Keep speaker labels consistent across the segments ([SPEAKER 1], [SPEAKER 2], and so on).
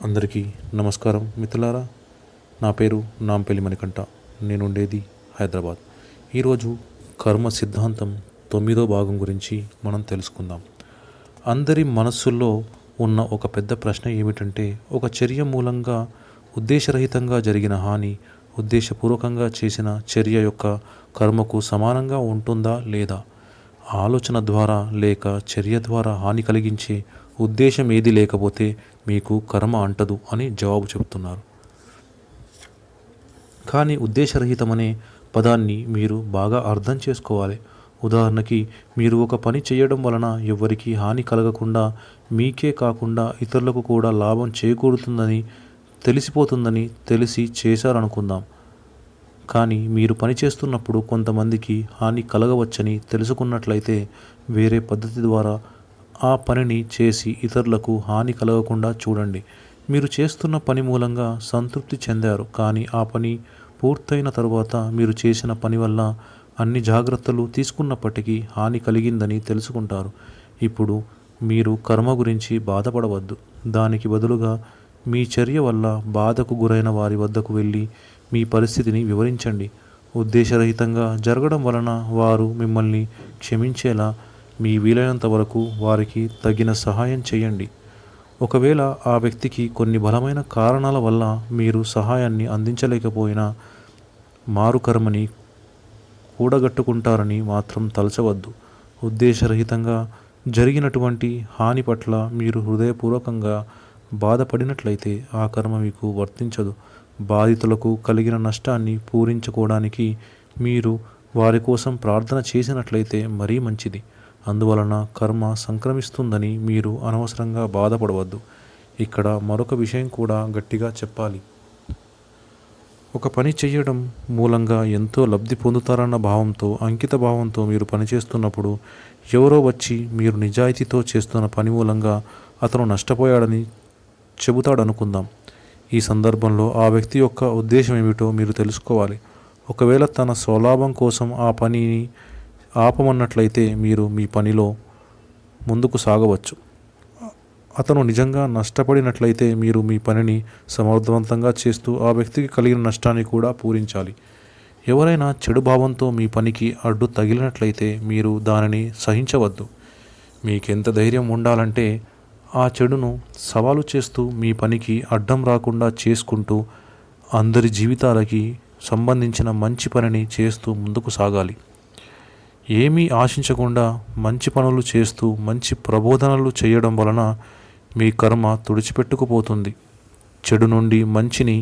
[SPEAKER 1] అందరికీ నమస్కారం మిత్రులారా. నా పేరు నాంపల్లి మణికంఠ. నేను ఉండేది హైదరాబాద్. ఈరోజు కర్మ సిద్ధాంతం 9వ భాగం గురించి మనం తెలుసుకుందాం. అందరి మనస్సుల్లో ఉన్న ఒక పెద్ద ప్రశ్న ఏమిటంటే, ఒక చర్య మూలంగా ఉద్దేశరహితంగా జరిగిన హాని ఉద్దేశపూర్వకంగా చేసిన చర్య యొక్క కర్మకు సమానంగా ఉంటుందా లేదా? ఆలోచన ద్వారా లేక చర్య ద్వారా హాని కలిగించే ఉద్దేశం ఏది లేకపోతే మీకు కర్మ అంటదు అని జవాబు చెబుతున్నారు. కానీ ఉద్దేశరహితమనే పదాన్ని మీరు బాగా అర్థం చేసుకోవాలి. ఉదాహరణకి, మీరు ఒక పని చేయడం వలన ఎవరికి హాని కలగకుండా, మీకే కాకుండా ఇతరులకు కూడా లాభం చేకూరుతుందని తెలిసిపోతుందని తెలిసి చేశారనుకుందాం. కానీ మీరు పని చేస్తున్నప్పుడు కొంతమందికి హాని కలగవచ్చని తెలుసుకున్నట్లయితే వేరే పద్ధతి ద్వారా ఆ పనిని చేసి ఇతరులకు హాని కలగకుండా చూడండి. మీరు చేస్తున్న పని మూలంగా సంతృప్తి చెందారు, కానీ ఆ పని పూర్తయిన తరువాత మీరు చేసిన పని వల్ల అన్ని జాగ్రత్తలు తీసుకున్నప్పటికీ హాని కలిగిందని తెలుసుకుంటారు. ఇప్పుడు మీరు కర్మ గురించి బాధపడవద్దు. దానికి బదులుగా మీ చర్య వల్ల బాధకు గురైన వారి వద్దకు వెళ్ళి మీ పరిస్థితిని వివరించండి. ఉద్దేశరహితంగా జరగడం వలన వారు మిమ్మల్ని క్షమించేలా మీ వీలైనంత వరకు వారికి తగిన సహాయం చేయండి. ఒకవేళ ఆ వ్యక్తికి కొన్ని బలమైన కారణాల వల్ల మీరు సహాయాన్ని అందించలేకపోయినా మారు కర్మని కూడగట్టుకుంటారని మాత్రం తలచవద్దు. ఉద్దేశరహితంగా జరిగినటువంటి హాని పట్ల మీరు హృదయపూర్వకంగా బాధపడినట్లయితే ఆ కర్మ మీకు వర్తించదు. బాధితులకు కలిగిన నష్టాన్ని పూరించుకోవడానికి మీరు వారి కోసం ప్రార్థన చేసినట్లయితే మరీ మంచిది. అందువలన కర్మ సంక్రమిస్తుందని మీరు అనవసరంగా బాధపడవద్దు. ఇక్కడ మరొక విషయం కూడా గట్టిగా చెప్పాలి. ఒక పని చేయడం మూలంగా ఎంతో లబ్ధి పొందుతారన్న భావంతో, అంకిత భావంతో మీరు పనిచేస్తున్నప్పుడు ఎవరో వచ్చి మీరు నిజాయితీతో చేస్తున్న పని మూలంగా అతను నష్టపోయాడని చెబుతాడనుకుందాం. ఈ సందర్భంలో ఆ వ్యక్తి యొక్క ఉద్దేశం ఏమిటో మీరు తెలుసుకోవాలి. ఒకవేళ తన స్వలాభం కోసం ఆ పనిని ఆపమన్నట్లయితే మీరు మీ పనిలో ముందుకు సాగవచ్చు. అతను నిజంగా నష్టపడినట్లయితే మీరు మీ పనిని సమర్థవంతంగా చేస్తూ ఆ వ్యక్తికి కలిగిన నష్టాన్ని కూడా పూరించాలి. ఎవరైనా చెడు భావంతో మీ పనికి అడ్డు తగిలినట్లయితే మీరు దానిని సహించవద్దు. మీకెంత ధైర్యం ఉండాలంటే ఆ చెడును సవాలు చేస్తూ మీ పనికి అడ్డం రాకుండా చేసుకుంటూ అందరి జీవితాలకి సంబంధించిన మంచి పనిని చేస్తూ ముందుకు సాగాలి. ఏమీ ఆశించకుండా మంచి పనులు చేస్తూ మంచి ప్రబోధనలు చేయడం వలన మీ కర్మ తుడిచిపెట్టుకుపోతుంది. చెడు నుండి మంచిని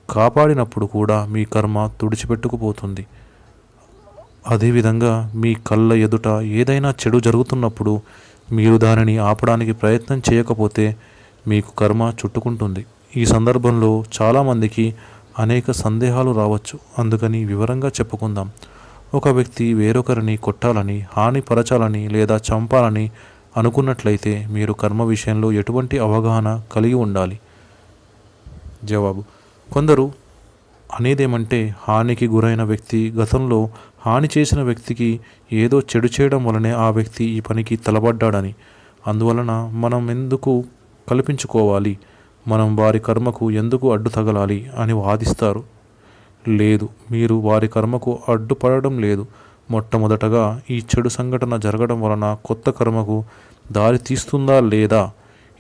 [SPEAKER 1] కాపాడినప్పుడు కూడా మీ కర్మ తుడిచిపెట్టుకుపోతుంది. అదేవిధంగా మీ కళ్ళ ఎదుట ఏదైనా చెడు జరుగుతున్నప్పుడు మీరు దానిని ఆపడానికి ప్రయత్నం చేయకపోతే మీకు కర్మ చుట్టుకుంటుంది. ఈ సందర్భంలో చాలామందికి అనేక సందేహాలు రావచ్చు. అందుకని వివరంగా చెప్పుకుందాం. ఒక వ్యక్తి వేరొకరిని కొట్టాలని, హానిపరచాలని లేదా చంపాలని అనుకున్నట్లయితే మీరు కర్మ విషయంలో ఎటువంటి అవగాహన కలిగి ఉండాలి? జవాబు: కొందరు అనేదేమంటే, హానికి గురైన వ్యక్తి గతంలో హాని చేసిన వ్యక్తికి ఏదో చెడు చేయడం వలనే ఆ వ్యక్తి ఈ పనికి తలబడ్డాడని. అందువలన మనం ఎందుకు కల్పించుకోవాలి, మనం వారి కర్మకు ఎందుకు అడ్డు తగలాలి అని వాదిస్తారు. లేదు, మీరు వారి కర్మకు అడ్డుపడడం లేదు. మొట్టమొదటగా ఈ చెడు సంఘటన జరగడం వలన కొత్త కర్మకు దారి తీస్తుందా లేదా,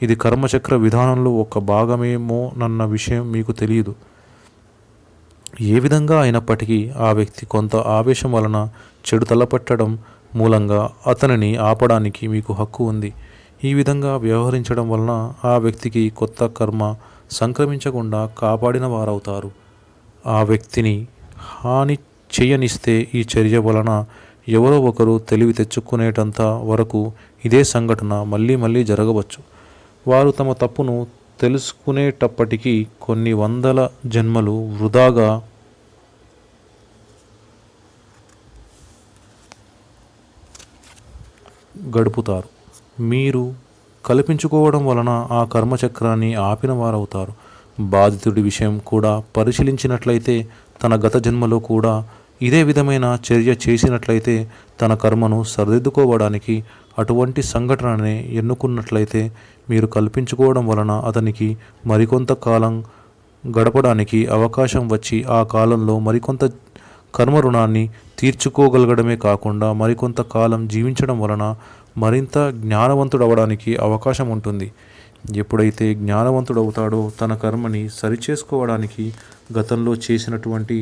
[SPEAKER 1] ఇది కర్మచక్ర విధానంలో ఒక భాగమేమోనన్న విషయం మీకు తెలియదు. ఏ విధంగా అయినప్పటికీ ఆ వ్యక్తి కొంత ఆవేశం వలన చెడు తలపెట్టడం మూలంగా అతనిని ఆపడానికి మీకు హక్కు ఉంది. ఈ విధంగా వ్యవహరించడం వలన ఆ వ్యక్తికి కొత్త కర్మ సంక్రమించకుండా కాపాడిన వారవుతారు. ఆ వ్యక్తిని హాని చేయనిస్తే ఈ చర్య వలన ఎవరో ఒకరు తెలివి తెచ్చుకునేటంత వరకు ఇదే సంఘటన మళ్ళీ మళ్ళీ జరగవచ్చు. వారు తమ తప్పును తెలుసుకునేటప్పటికీ కొన్ని వందల జన్మలు వృధాగా గడుపుతారు. మీరు కల్పించుకోవడం వలన ఆ కర్మచక్రాన్ని ఆపిన వారవుతారు. బాధితుడి విషయం కూడా పరిశీలించినట్లయితే తన గత జన్మలో కూడా ఇదే విధమైన చర్య చేసినట్లయితే తన కర్మను సరిదిద్దుకోవడానికి అటువంటి సంఘటననే ఎన్నుకున్నట్లయితే మీరు కల్పించుకోవడం వలన అతనికి మరికొంత కాలం గడపడానికి అవకాశం వచ్చి ఆ కాలంలో మరికొంత కర్మ రుణాన్ని తీర్చుకోగలగడమే కాకుండా మరికొంత కాలం జీవించడం వలన మరింత జ్ఞానవంతుడవడానికి అవకాశం ఉంటుంది. ఎప్పుడైతే జ్ఞానవంతుడవుతాడో తన కర్మని సరిచేసుకోవడానికి గతంలో చేసినటువంటి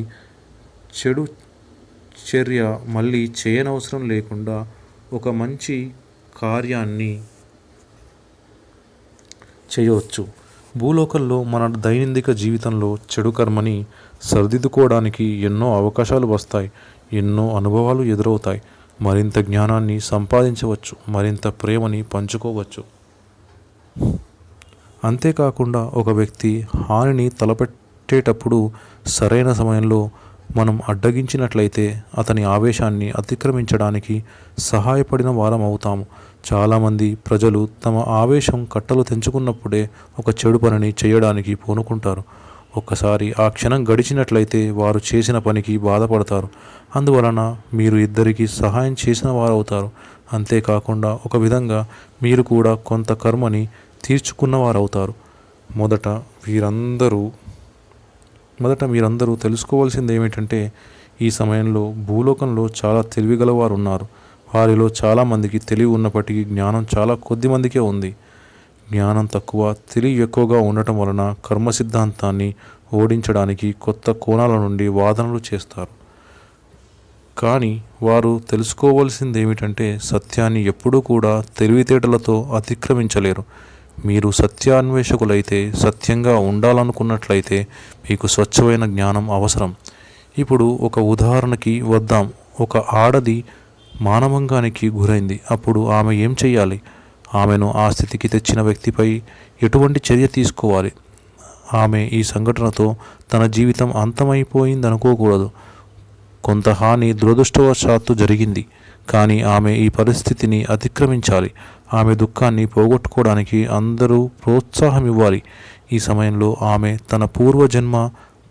[SPEAKER 1] చెడు చర్య మళ్ళీ చేయనవసరం లేకుండా ఒక మంచి కార్యాన్ని చేయవచ్చు. భూలోకంలో మన దైనందిక జీవితంలో చెడు కర్మని సరిదిద్దుకోవడానికి ఎన్నో అవకాశాలు వస్తాయి, ఎన్నో అనుభవాలు ఎదురవుతాయి. మరింత జ్ఞానాన్ని సంపాదించవచ్చు, మరింత ప్రేమని పంచుకోవచ్చు. అంతేకాకుండా ఒక వ్యక్తి హానిని తలపెట్టేటప్పుడు సరైన సమయంలో మనం అడ్డగించినట్లయితే అతని ఆవేశాన్ని అతిక్రమించడానికి సహాయపడిన వారం అవుతాము. చాలామంది ప్రజలు తమ ఆవేశం కట్టలు తెంచుకున్నప్పుడే ఒక చెడు పనిని చేయడానికి పూనుకుంటారు. ఒక్కసారి ఆ క్షణం గడిచినట్లయితే వారు చేసిన పనికి బాధపడతారు. అందువలన మీరు ఇద్దరికి సహాయం చేసిన వారవుతారు. అంతేకాకుండా ఒక విధంగా మీరు కూడా కొంత కర్మని తీర్చుకున్నవారవుతారు. మొదట మీరందరూ తెలుసుకోవాల్సింది ఏమిటంటే ఈ సమయంలో భూలోకంలో చాలా తెలివిగలవారు ఉన్నారు. వారిలో చాలామందికి తెలివి ఉన్నప్పటికీ జ్ఞానం చాలా కొద్ది మందికే ఉంది. జ్ఞానం తక్కువ, తెలివి ఎక్కువగా ఉండటం వలన కర్మ సిద్ధాంతాన్ని ఓడించడానికి కొత్త కోణాల నుండి వాదనలు చేస్తారు. కానీ వారు తెలుసుకోవాల్సింది ఏమిటంటే సత్యాన్ని ఎప్పుడూ కూడా తెలివితేటలతో అతిక్రమించలేరు. మీరు సత్యాన్వేషకులైతే, సత్యంగా ఉండాలనుకున్నట్లయితే మీకు స్వచ్ఛమైన జ్ఞానం అవసరం. ఇప్పుడు ఒక ఉదాహరణకి వద్దాం. ఒక ఆడది మానభంగానికి గురైంది. అప్పుడు ఆమె ఏం చెయ్యాలి? ఆమెను ఆ స్థితికి తెచ్చిన వ్యక్తిపై ఎటువంటి చర్య తీసుకోవాలి? ఆమె ఈ సంఘటనతో తన జీవితం అంతమైపోయిందనుకోకూడదు. కొంత హాని దురదృష్టవశాత్తు జరిగింది, కానీ ఆమె ఈ పరిస్థితిని అతిక్రమించాలి. ఆమె దుఃఖాన్ని పోగొట్టుకోవడానికి అందరూ ప్రోత్సాహం ఇవ్వాలి. ఈ సమయంలో ఆమె తన పూర్వజన్మ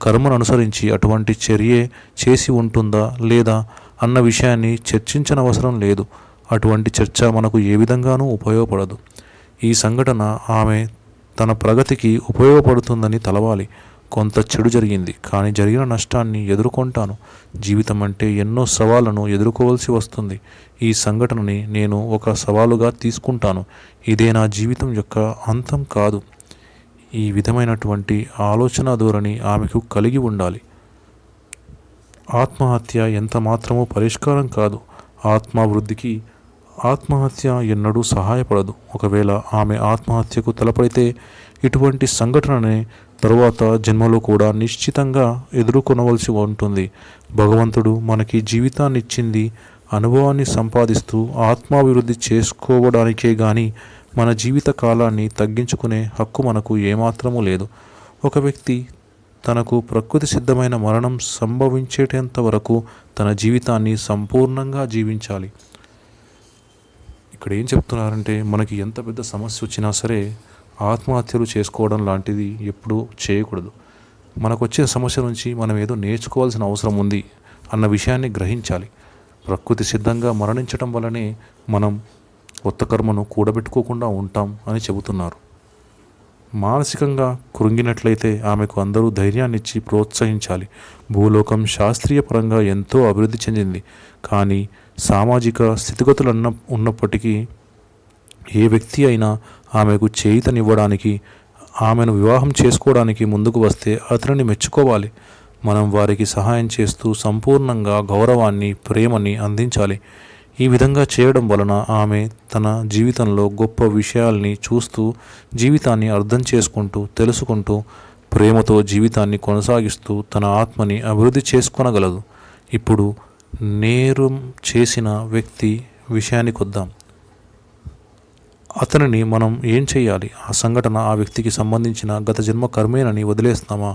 [SPEAKER 1] కర్మను అనుసరించి అటువంటి చర్యే చేసి ఉంటుందా లేదా అన్న విషయాన్ని చర్చించనవసరం లేదు. అటువంటి చర్చ మనకు ఏ విధంగానూ ఉపయోగపడదు. ఈ సంఘటన ఆమె తన ప్రగతికి ఉపయోగపడుతుందని తలవాలి. కొంత చెడు జరిగింది, కానీ జరిగిన నష్టాన్ని ఎదుర్కొంటాను. జీవితం అంటే ఎన్నో సవాళ్లను ఎదుర్కోవాల్సి వస్తుంది. ఈ సంఘటనని నేను ఒక సవాలుగా తీసుకుంటాను. ఇదే నా జీవితం యొక్క అంతం కాదు. ఈ విధమైనటువంటి ఆలోచన ధోరణి ఆమెకు కలిగి ఉండాలి. ఆత్మహత్య ఎంత మాత్రమూ పరిష్కారం కాదు. ఆత్మాభివృద్ధికి ఆత్మహత్య ఎన్నడూ సహాయపడదు. ఒకవేళ ఆమె ఆత్మహత్యకు తలపడితే ఇటువంటి సంఘటననే తరువాత జన్మలో కూడా నిశ్చితంగా ఎదుర్కొనవలసి ఉంటుంది. భగవంతుడు మనకి జీవితాన్ని ఇచ్చింది అనుభవాన్ని సంపాదిస్తూ ఆత్మాభివృద్ధి చేసుకోవడానికే గాని మన జీవిత కాలాన్ని తగ్గించుకునే హక్కు మనకు ఏమాత్రమూ లేదు. ఒక వ్యక్తి తనకు ప్రకృతి సిద్ధమైన మరణం సంభవించేటంత వరకు తన జీవితాన్ని సంపూర్ణంగా జీవించాలి. ఇక్కడ ఏం చెప్తున్నారంటే మనకి ఎంత పెద్ద సమస్య వచ్చినా సరే ఆత్మహత్యలు చేసుకోవడం లాంటిది ఎప్పుడూ చేయకూడదు. మనకు వచ్చే సమస్య నుంచి మనం ఏదో నేర్చుకోవాల్సిన అవసరం ఉంది అన్న విషయాన్ని గ్రహించాలి. ప్రకృతి సిద్ధంగా మరణించటం వల్లనే మనం కొత్త కర్మను కూడబెట్టుకోకుండా ఉంటాం అని చెబుతున్నారు. మానసికంగా కృంగినట్లయితే ఆమెకు అందరూ ధైర్యాన్నిచ్చి ప్రోత్సహించాలి. భూలోకం శాస్త్రీయ పరంగా ఎంతో అభివృద్ధి చెందింది, కానీ సామాజిక స్థితిగతులు ఉన్నప్పటికీ ఏ వ్యక్తి అయినా ఆమెకు చేయూతనివ్వడానికి, ఆమెను వివాహం చేసుకోవడానికి ముందుకు వస్తే అతనిని మెచ్చుకోవాలి. మనం వారికి సహాయం చేస్తూ సంపూర్ణంగా గౌరవాన్ని, ప్రేమని అందించాలి. ఈ విధంగా చేయడం వలన ఆమె తన జీవితంలో గొప్ప విషయాల్ని చూస్తూ, జీవితాన్ని అర్థం చేసుకుంటూ, తెలుసుకుంటూ, ప్రేమతో జీవితాన్ని కొనసాగిస్తూ తన ఆత్మని అభివృద్ధి చేసుకొనగలదు. ఇప్పుడు నేరం చేసిన వ్యక్తి విషయానికి వద్దాం. అతనిని మనం ఏం చేయాలి? ఆ సంఘటన ఆ వ్యక్తికి సంబంధించిన గత జన్మ కర్మేనని వదిలేస్తామా?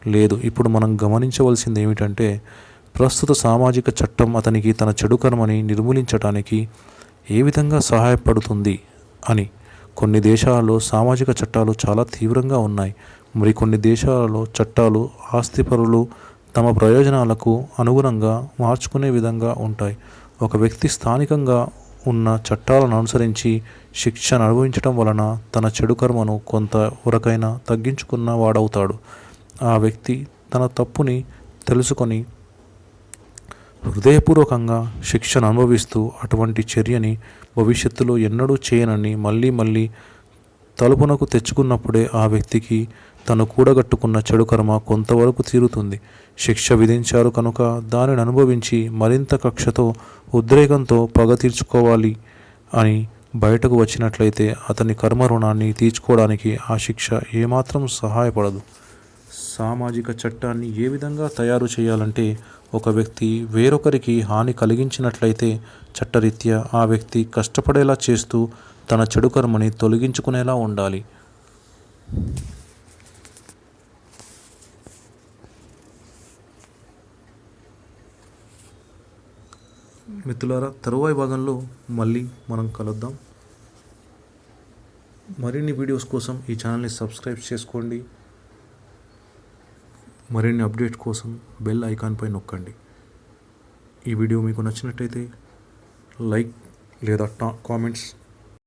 [SPEAKER 1] లేదు. ఇప్పుడు మనం గమనించవలసింది ఏమిటంటే ప్రస్తుత సామాజిక చట్టం అతనికి తన చెడు కర్మని నిర్మూలించడానికి ఏ విధంగా సహాయపడుతుంది అని. కొన్ని దేశాలలో సామాజిక చట్టాలు చాలా తీవ్రంగా ఉన్నాయి. మరికొన్ని దేశాలలో చట్టాలు ఆస్తిపరులు తమ ప్రయోజనాలకు అనుగుణంగా మార్చుకునే విధంగా ఉంటాయి. ఒక వ్యక్తి స్థానికంగా ఉన్న చట్టాలను అనుసరించి శిక్షను అనుభవించటం వలన తన చెడు కర్మను కొంత వరకైనా తగ్గించుకున్న వాడవుతాడు. ఆ వ్యక్తి తన తప్పుని తెలుసుకొని హృదయపూర్వకంగా శిక్షను అనుభవిస్తూ అటువంటి చర్యని భవిష్యత్తులో ఎన్నడూ చేయనని మళ్ళీ మళ్ళీ తలుపునకు తెచ్చుకున్నప్పుడే ఆ వ్యక్తికి తను కూడగట్టుకున్న చెడు కర్మ కొంతవరకు తీరుతుంది. శిక్ష విధించారు కనుక దానిని అనుభవించి మరింత కక్షతో ఉద్రేకంతో పగ తీర్చుకోవాలి అని బయటకు వచ్చినట్లయితే అతని కర్మ రుణాన్ని తీర్చుకోవడానికి ఆ శిక్ష ఏమాత్రం సహాయపడదు. సామాజిక చట్టాన్ని ఏ విధంగా తయారు చేయాలంటే, ఒక వ్యక్తి వేరొకరికి హాని కలిగించినట్లయితే చట్టరీత్యా ఆ వ్యక్తి కష్టపడేలా చేస్తూ తన చెడు కర్మని తొలగించుకునేలా ఉండాలి. మిత్రులారా, తరువాయి భాగంలో మళ్ళీ మనం కలుద్దాం. మరిన్ని వీడియోస్ కోసం ఈ ఛానల్ని సబ్స్క్రైబ్ చేసుకోండి. మరిన్ని అప్డేట్ కోసం బెల్ ఐకాన్ పై నొక్కండి. ఈ వీడియో మీకు నచ్చినట్టయితే లైక్ లేదా కామెంట్స్